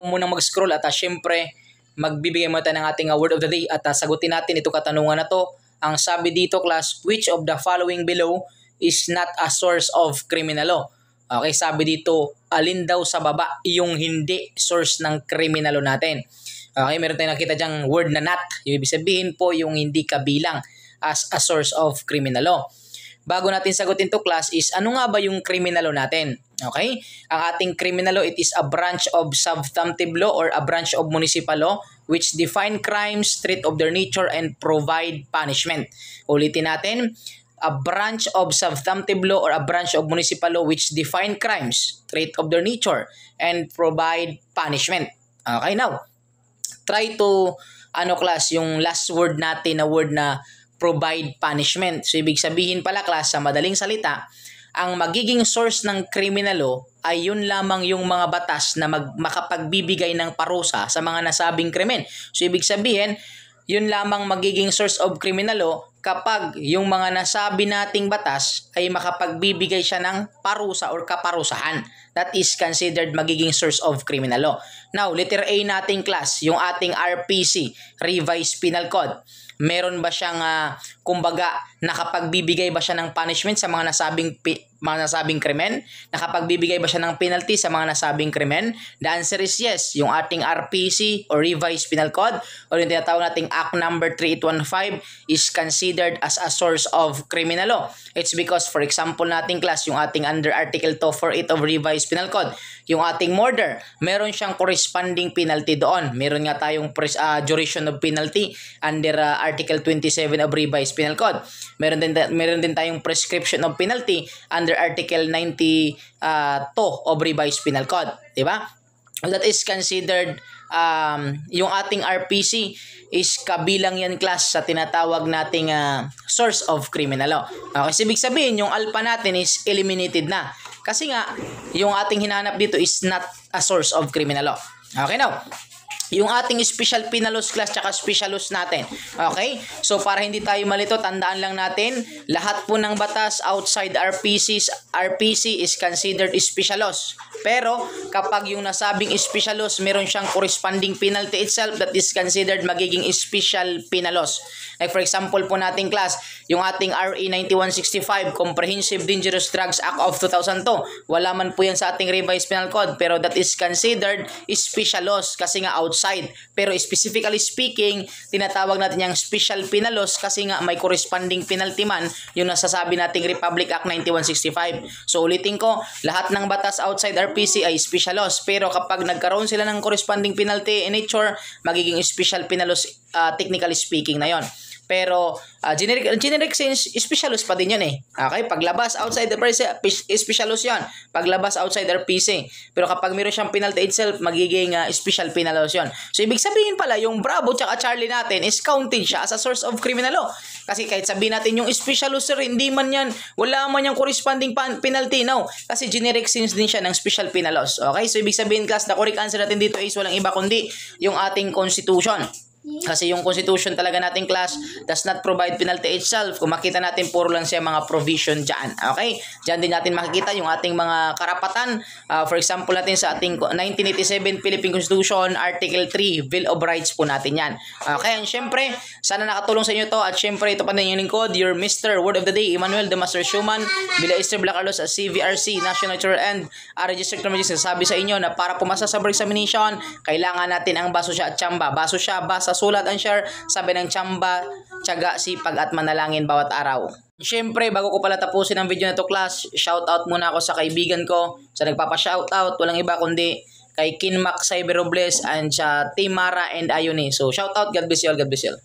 Munang mag-scroll at syempre magbibigay mo tayo ng ating word of the day at sagutin natin itong katanungan na to. Ang sabi dito class, which of the following below is not a source of criminal law? Okay, sabi dito, alin daw sa baba yung hindi source ng criminal law natin? Okay, meron tayong nakita dyang word na not. Yung ibig sabihin po yung hindi kabilang as a source of criminal law. Bago natin sagutin to class is ano nga ba yung criminal law natin? Okay? Ang ating criminal law, it is a branch of substantive law or a branch of municipal law which define crimes, treat of their nature, and provide punishment. Ulitin natin, a branch of substantive law or a branch of municipal law which define crimes, treat of their nature, and provide punishment. Okay, now, try to, class, yung last word natin na word na provide punishment. So, ibig sabihin pala, class, sa madaling salita, ang magiging source ng criminal law ay yun lamang yung mga batas na makapagbibigay ng parusa sa mga nasabing krimen. So, ibig sabihin, yun lamang magiging source of criminal law kapag yung mga nasabi nating batas ay makapagbibigay siya ng parusa or kaparusahan. That is considered magiging source of criminal law. Now, letter A nating class, yung ating RPC, Revised Penal Code. Meron ba siyang, kumbaga, nakapagbibigay ba siya ng punishment sa mga nasabing krimen? Nakapagbibigay ba siya ng penalty sa mga nasabing krimen? The answer is yes. Yung ating RPC or Revised Penal Code o yung tinatawag nating Act number 3815 is considered as a source of criminal law. It's because, for example nating class, yung ating under Article 248 of Revised Penal Code, yung ating murder, meron siyang corresponding penalty doon. Meron nga tayong duration of penalty under Article 27 of Revised Penal Code. Meron din tayong prescription of penalty under Article 92 of Revised Penal Code, di ba? That is considered yung ating RPC is kabilang yan class sa tinatawag nating source of criminal law. Okay, so ibig sabihin yung alpha natin is eliminated na. Kasi nga yung ating hinanap dito is not a source of criminal law. Okay, now yung ating special penal laws class tsaka special laws natin. Okay? So, para hindi tayo malito, tandaan lang natin, lahat po ng batas outside RPC is considered special laws. Pero, kapag yung nasabing special laws, meron siyang corresponding penalty itself that is considered magiging special penal laws. Like for example po nating class, yung ating RA 9165, Comprehensive Dangerous Drugs Act of 2002. Wala man po yan sa ating Revised Penal Code, pero that is considered special laws kasi nga outside. Pero specifically speaking, tinatawag natin yung special penal laws kasi nga may corresponding penalty man yung nasasabi nating Republic Act 9165. So ulitin ko, lahat ng batas outside RPC ay special laws. Pero kapag nagkaroon sila ng corresponding penalty in nature, magiging special penal laws technically speaking na yon. Pero generic sense, special laws pa din yun eh. Okay? Paglabas outside the RPC, special laws yun. Paglabas outside the RPC. Pero kapag meron siyang penalty itself, magiging special penal laws yun. So, ibig sabihin pala, yung Bravo tsaka Charlie natin is counted siya as a source of criminal law. Kasi kahit sabihin natin yung special laws, sir, hindi man yan, wala man yung corresponding penalty. No. Kasi generic sense din siya ng special penal laws. Okay? So, ibig sabihin, class, the correct answer natin dito is walang iba kundi yung ating Constitution. Kasi yung Constitution talaga nating class does not provide penalty itself. Kung makita natin, puro lang siya mga provision dyan. Okay? Dyan din natin makikita yung ating mga karapatan. For example natin sa ating 1987 Philippine Constitution, Article 3, Bill of Rights po natin yan. Okay? And syempre, sana nakatulong sa inyo to. At syempre, ito pa din yung lingkod, your Mr. Word of the Day, Emmanuel de Master Schumann, Bila Esther Blacarlos, CVRC, National Tour and Registered Criminal Justice. Sabi sa inyo na para pumasa sa board examination, kailangan natin ang baso siya at tsamba. Baso siya, basa, sulat and share, sabi ng tsamba, tiyaga, sipag at manalangin bawat araw. Siyempre, bago ko pala tapusin ang video na to class, shoutout muna ako sa kaibigan ko, sa nagpapa-shoutout, walang iba kundi kay Kinmac Cyber Robles and sa Team Mara and Ayuni. So, shoutout, God bless you all, God bless you all.